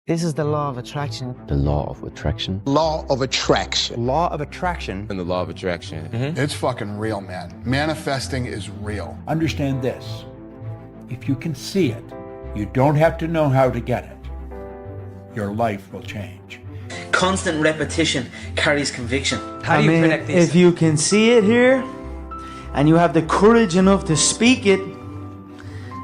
This is the law of attraction. The law of attraction. Law of attraction. Law of attraction. And the law of attraction. Mm-hmm. It's fucking real, man. Manifesting is real. Understand this. If you can see it, you don't have to know how to get it. Your life will change. Constant repetition carries conviction. How do you predict this? If you can see it here, and you have the courage enough to speak it,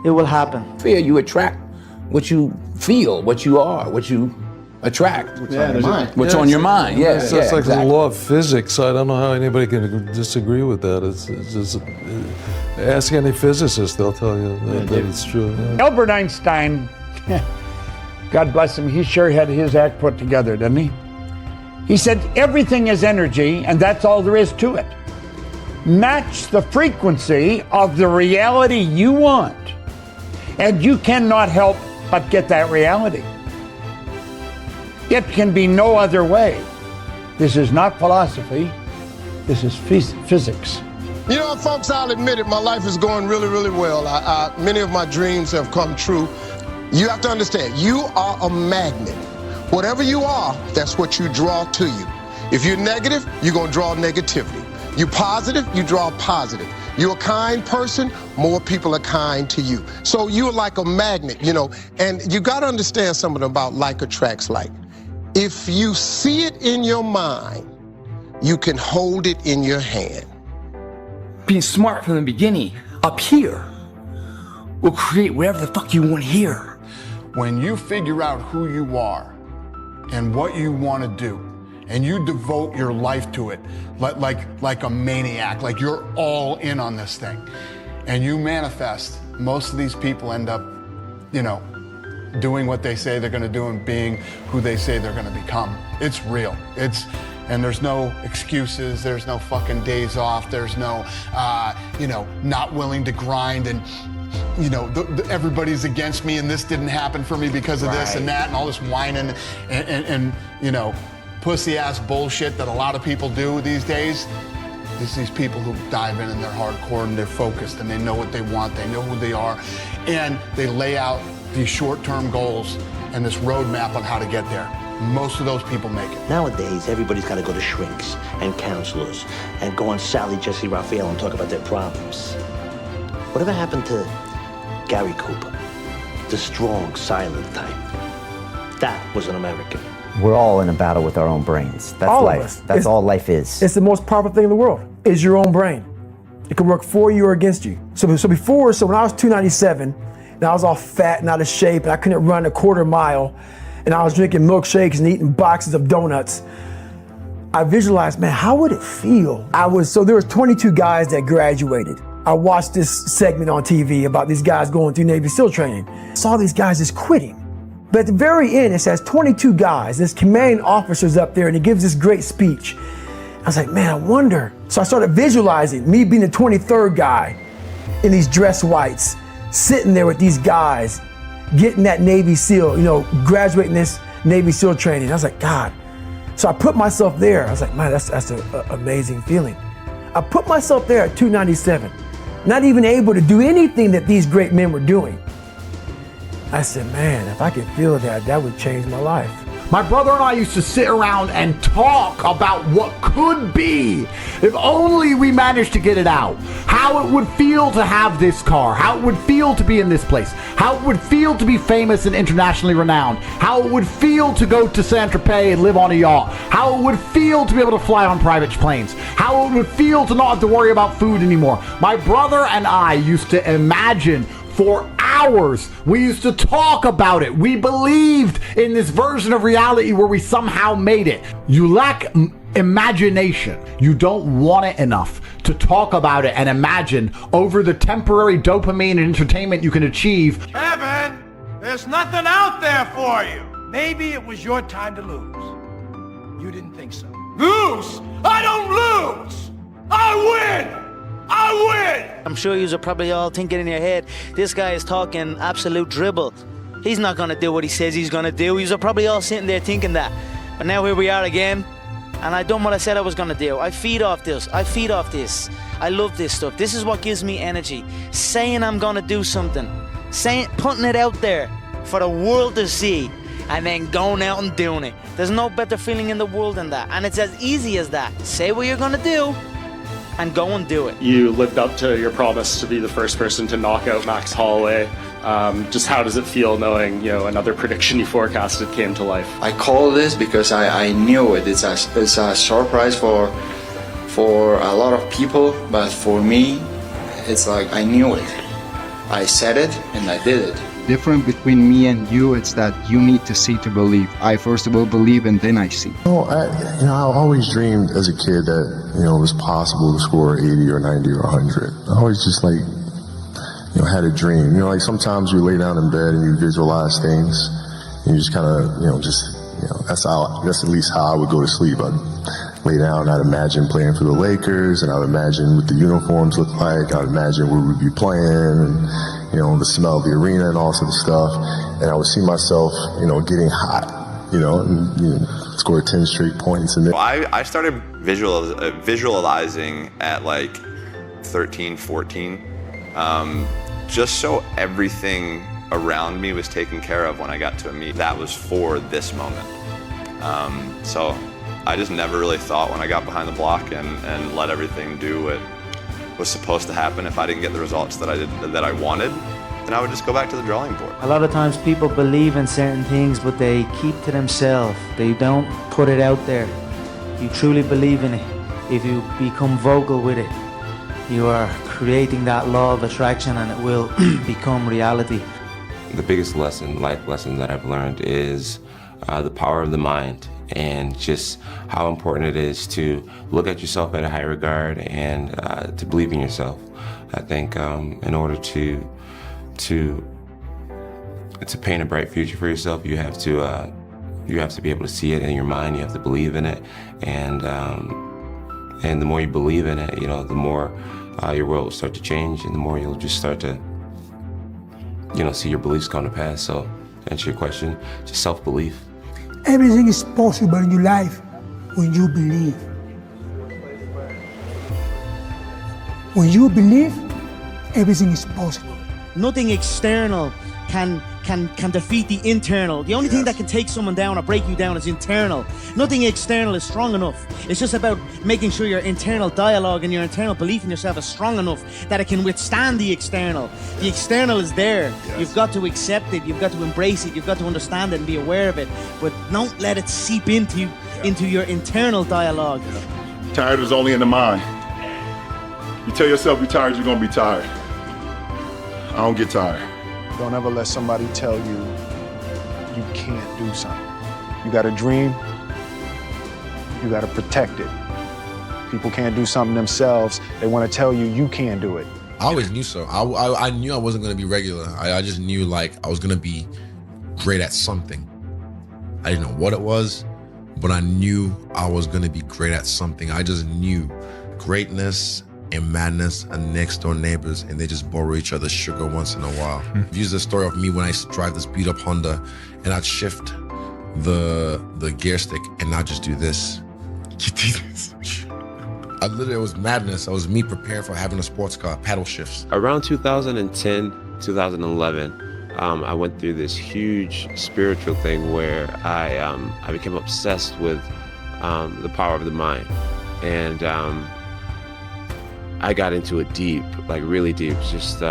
it will happen. Fear, you attract what you feel, what you are, what you attract. What's on your mind. What's on your mind, yeah. It's like exactly. The law of physics. I don't know how anybody can disagree with that. It's just, ask any physicist, they'll tell you that it's true. Yeah. Albert Einstein, God bless him, he sure had his act put together, didn't he? He said, everything is energy, and that's all there is to it. Match the frequency of the reality you want, and you cannot help but get that reality. It can be no other way. This is not philosophy. This is physics. You know, folks, I'll admit it, my life is going really, really well. Many of my dreams have come true. You have to understand, you are a magnet. Whatever you are, that's what you draw to you. If you're negative, you're going to draw negativity. You're positive, you draw positive. You're a kind person, more people are kind to you. So you're like a magnet, you know, and you got to understand something about like attracts like. If you see it in your mind, you can hold it in your hand. Being smart from the beginning, up here, will create whatever the fuck you want here. When you figure out who you are and what you want to do, and you devote your life to it like a maniac, like you're all in on this thing, and you manifest, most of these people end up, you know, doing what they say they're going to do and being who they say they're going to become. It's real. And there's no excuses. There's no fucking days off. There's no, you know, not willing to grind and, you know, everybody's against me and this didn't happen for me because of this and that and all this whining and you know, pussy-ass bullshit that a lot of people do these days. It's these people who dive in and they're hardcore and they're focused and they know what they want, they know who they are, and they lay out these short-term goals and this roadmap on how to get there. Most of those people make it. Nowadays, everybody's got to go to shrinks and counselors and go on Sally, Jesse, Raphael and talk about their problems. Whatever happened to Gary Cooper, the strong, silent type? That was an American. We're all in a battle with our own brains. That's all life. That's all life is. It's the most powerful thing in the world, is your own brain. It can work for you or against you. So when I was 297, and I was all fat and out of shape, and I couldn't run a quarter mile, and I was drinking milkshakes and eating boxes of donuts, I visualized, man, how would it feel? So there was 22 guys that graduated. I watched this segment on TV about these guys going through Navy SEAL training. I saw these guys just quitting. But at the very end, it says 22 guys, this commanding officer's up there, and he gives this great speech. I was like, man, I wonder. So I started visualizing me being the 23rd guy in these dress whites, sitting there with these guys, getting that Navy SEAL, you know, graduating this Navy SEAL training. I was like, God. So I put myself there. I was like, man, that's an amazing feeling. I put myself there at 297, not even able to do anything that these great men were doing. I said, man, if I could feel that, that would change my life. My brother and I used to sit around and talk about what could be if only we managed to get it out. How it would feel to have this car, how it would feel to be in this place, how it would feel to be famous and internationally renowned, how it would feel to go to Saint-Tropez and live on a yacht, how it would feel to be able to fly on private planes, how it would feel to not have to worry about food anymore. My brother and I used to imagine for hours. We used to talk about it. We believed in this version of reality where we somehow made it. You lack imagination. You don't want it enough to talk about it and imagine over the temporary dopamine and entertainment you can achieve. Kevin, there's nothing out there for you. Maybe it was your time to lose. You didn't think so. Lose? I don't lose! I win! I win! I'm sure you're probably all thinking in your head, this guy is talking absolute dribble. He's not going to do what he says he's going to do. You're probably all sitting there thinking that. But now here we are again, and I done what I said I was going to do. I feed off this. I love this stuff. This is what gives me energy. Saying I'm going to do something. Putting it out there for the world to see. and then going out and doing it. There's no better feeling in the world than that. And it's as easy as that. Say what you're gonna do and go and do it. You lived up to your promise to be the first person to knock out Max Holloway. Just how does it feel knowing, you know, another prediction you forecasted came to life? I call this because I knew it. It's a surprise for a lot of people, but for me, it's like I knew it. I said it and I did it. Different between me and you, it's that you need to see to believe. I first of all believe and then I see. I always dreamed as a kid that, it was possible to score 80 or 90 or 100. I always just had a dream. Like sometimes you lay down in bed and you visualize things and you just kind of, that's at least how I would go to sleep. I'd lay down, I'd imagine playing for the Lakers, and I'd imagine what the uniforms look like. I'd imagine where we'd be playing, and the smell of the arena and all sorts of stuff. And I would see myself, getting hot, and score 10 straight points. And then I started visualizing at like 13, 14, just so everything around me was taken care of when I got to a meet. That was for this moment. So I just never really thought when I got behind the block and let everything do what was supposed to happen. If I didn't get the results that I wanted, then I would just go back to the drawing board. A lot of times people believe in certain things, but they keep to themselves. They don't put it out there. You truly believe in it. If you become vocal with it, you are creating that law of attraction and it will become reality. The biggest life lesson that I've learned is the power of the mind, and just how important it is to look at yourself at a high regard and to believe in yourself. I think in order to paint a bright future for yourself, you have to be able to see it in your mind. You have to believe in it, and the more you believe in it, the more your world will start to change, and the more you'll just start to see your beliefs come to pass. So to answer your question, just self-belief. Everything is possible in your life when you believe. When you believe, everything is possible. Nothing external can defeat the internal. The only thing that can take someone down or break you down is internal. Nothing external is strong enough. It's just about making sure your internal dialogue and your internal belief in yourself is strong enough that it can withstand the external. The external is there. Yes. You've got to accept it. You've got to embrace it. You've got to understand it and be aware of it. But don't let it seep into your internal dialogue. Yeah. Tired is only in the mind. You tell yourself you're tired, you're going to be tired. I don't get tired. Don't ever let somebody tell you you can't do something. You got a dream, you got to protect it. People can't do something themselves. They want to tell you you can't do it. I always knew so. I knew I wasn't going to be regular. I just knew like I was going to be great at something. I didn't know what it was, but I knew I was going to be great at something. I just knew greatness and madness are next door neighbors, and they just borrow each other's sugar once in a while. Use the story of me when I used to drive this beat up Honda, and I'd shift the gear stick and not just do this. It was madness. It was me preparing for having a sports car, paddle shifts. Around 2010, 2011, I went through this huge spiritual thing where I became obsessed with the power of the mind, and I got into it deep, like really deep, just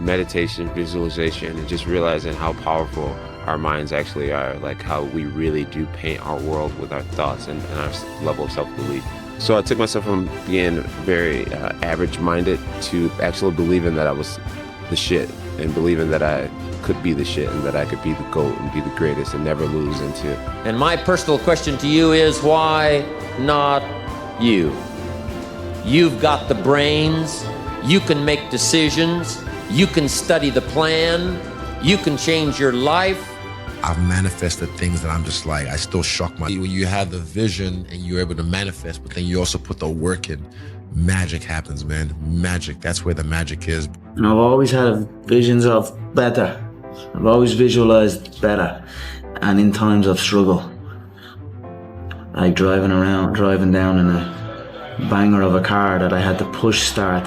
meditation, visualization, and just realizing how powerful our minds actually are, like how we really do paint our world with our thoughts and our level of self-belief. So I took myself from being very average-minded to actually believing that I was the shit, and believing that I could be the shit and that I could be the GOAT and be the greatest and never lose into. And my personal question to you is, why not you? You've got the brains, you can make decisions, you can study the plan, you can change your life. I've manifested things that I'm just like, I still shock my... When you have the vision and you're able to manifest, but then you also put the work in, magic happens, man. Magic, that's where the magic is. And I've always had visions of better. I've always visualized better. And in times of struggle, like driving down in a banger of a car that I had to push start,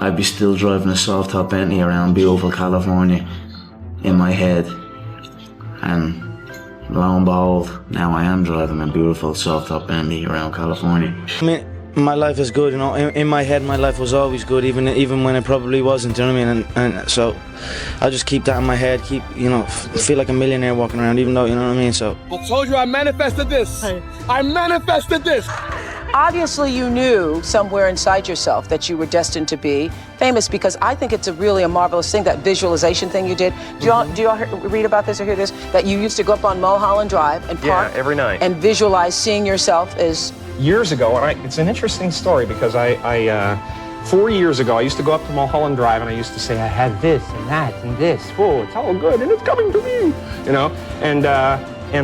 I'd be still driving a soft top Bentley around beautiful California in my head. And lo and behold, now I am driving a beautiful soft-top Bentley around California. I mean, my life is good, you know. In my head, my life was always good, even when it probably wasn't. You know what I mean? And so, I just keep that in my head. Feel like a millionaire walking around, even though, you know what I mean. So. I told you I manifested this. I manifested this. Obviously, you knew somewhere inside yourself that you were destined to be famous, because I think it's really a marvelous thing, that visualization thing you did. Do y'all read about this or hear this? That you used to go up on Mulholland Drive and park every night and visualize seeing yourself as. Years ago, and it's an interesting story because I 4 years ago, I used to go up to Mulholland Drive and I used to say, I had this and that and this. Oh, it's all good and it's coming to me, you know? And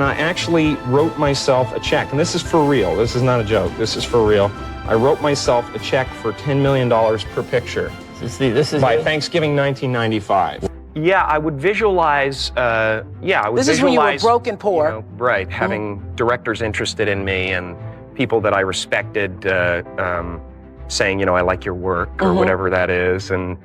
I actually wrote myself a check, and this is for real. This is not a joke. This is for real. I wrote myself a check for $10 million per picture. This is by Thanksgiving 1995. Yeah, I would visualize. This is when you were broke and poor. You know, right, having directors interested in me and people that I respected saying, you know, I like your work or whatever that is, and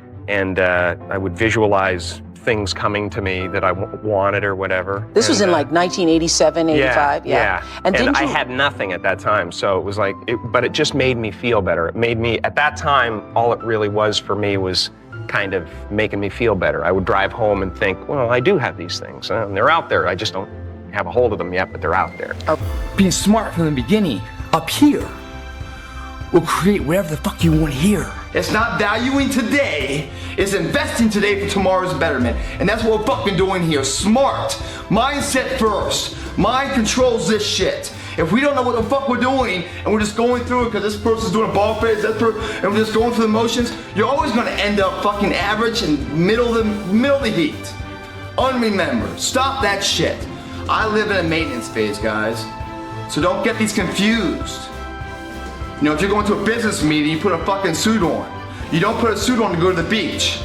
I would visualize things coming to me that I wanted or whatever. This was in like 1987, 85. Yeah. And didn't I you... had nothing at that time, so it was like, but it just made me feel better. It made me, at that time, all it really was for me was kind of making me feel better. I would drive home and think, well, I do have these things, and they're out there. I just don't have a hold of them yet, but they're out there. Being smart from the beginning, up here, will create whatever the fuck you want here. It's not valuing today, it's investing today for tomorrow's betterment. And that's what we're fucking doing here. Smart. Mindset first. Mind controls this shit. If we don't know what the fuck we're doing and we're just going through it because this person's doing a ball phase, and we're just going through the motions, you're always gonna end up fucking average and middle of the heat. Unremembered. Stop that shit. I live in a maintenance phase, guys. So don't get these confused. You know, if you're going to a business meeting, you put a fucking suit on. You don't put a suit on to go to the beach.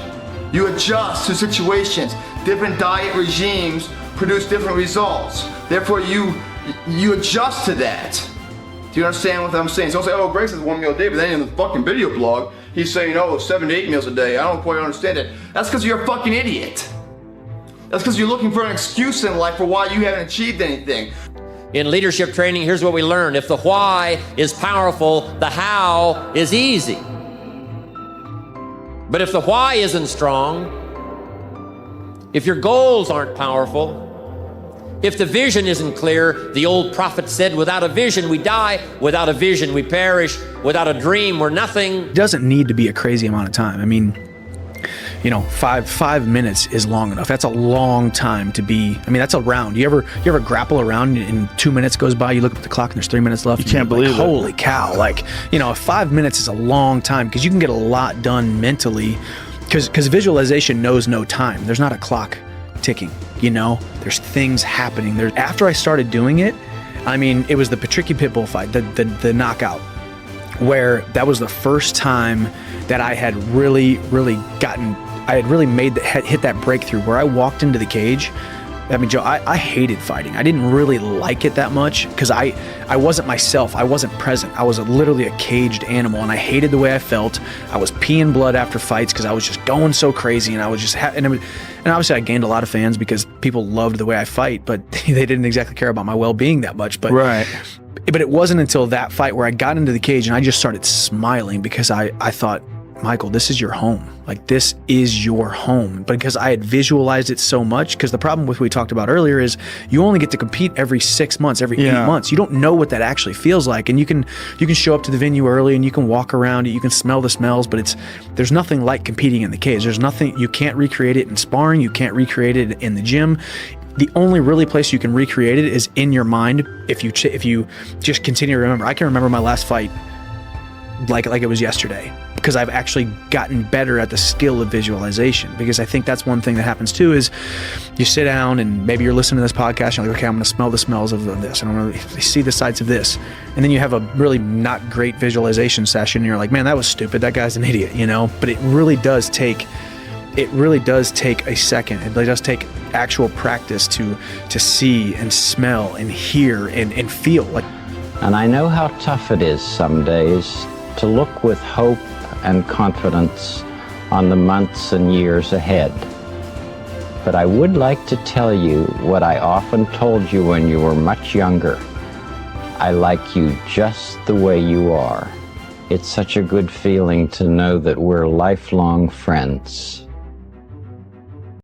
You adjust to situations. Different diet regimes produce different results. Therefore, you adjust to that. Do you understand what I'm saying? So don't say, oh, Greg says 1 meal a day, but then in the fucking video blog, he's saying, oh, 7 to 8 meals a day. I don't quite understand it. That's because you're a fucking idiot. That's because you're looking for an excuse in life for why you haven't achieved anything. In leadership training, here's what we learned. If the why is powerful, the how is easy. But if the why isn't strong, if your goals aren't powerful, if the vision isn't clear, the old prophet said, without a vision we die, without a vision we perish, without a dream we're nothing. It doesn't need to be a crazy amount of time. I mean, you know, five minutes is long enough. That's a long time to be. I mean, that's a round. You ever grapple around and 2 minutes goes by, you look up at the clock and there's 3 minutes left. You can't believe it. Holy cow. Like, you know, 5 minutes is a long time because you can get a lot done mentally because visualization knows no time. There's not a clock ticking, you know, there's things happening. After I started doing it, I mean, it was the Patricky Pitbull fight, the knockout, where that was the first time that I had really hit that breakthrough where I walked into the cage. I mean, Joe, I hated fighting. I didn't really like it that much because I wasn't myself. I wasn't present. I was literally a caged animal, and I hated the way I felt. I was peeing blood after fights because I was just going so crazy, and I was just and obviously I gained a lot of fans because people loved the way I fight, but they didn't exactly care about my well-being that much. But right. But it wasn't until that fight where I got into the cage and I just started smiling because I thought, Michael, this is your home. Like, this is your home. Because I had visualized it so much, because the problem with what we talked about earlier is you only get to compete every 6 months, every 8 months. You don't know what that actually feels like. And you can show up to the venue early and you can walk around it, you can smell the smells, but there's nothing like competing in the cage. There's nothing, you can't recreate it in sparring, you can't recreate it in the gym. The only really place you can recreate it is in your mind if you just continue to remember. I can remember my last fight like it was yesterday, because I've actually gotten better at the skill of visualization. Because I think that's one thing that happens too, is you sit down and maybe you're listening to this podcast and you're like, okay, I'm going to smell the smells of this, and I'm going to see the sights of this, and then you have a really not great visualization session and you're like, man, that was stupid, that guy's an idiot, you know. But it really does take a second. It really does take actual practice to see and smell and hear and feel. Like, and I know how tough it is some days to look with hope and confidence on the months and years ahead. But I would like to tell you what I often told you when you were much younger. I like you just the way you are. It's such a good feeling to know that we're lifelong friends.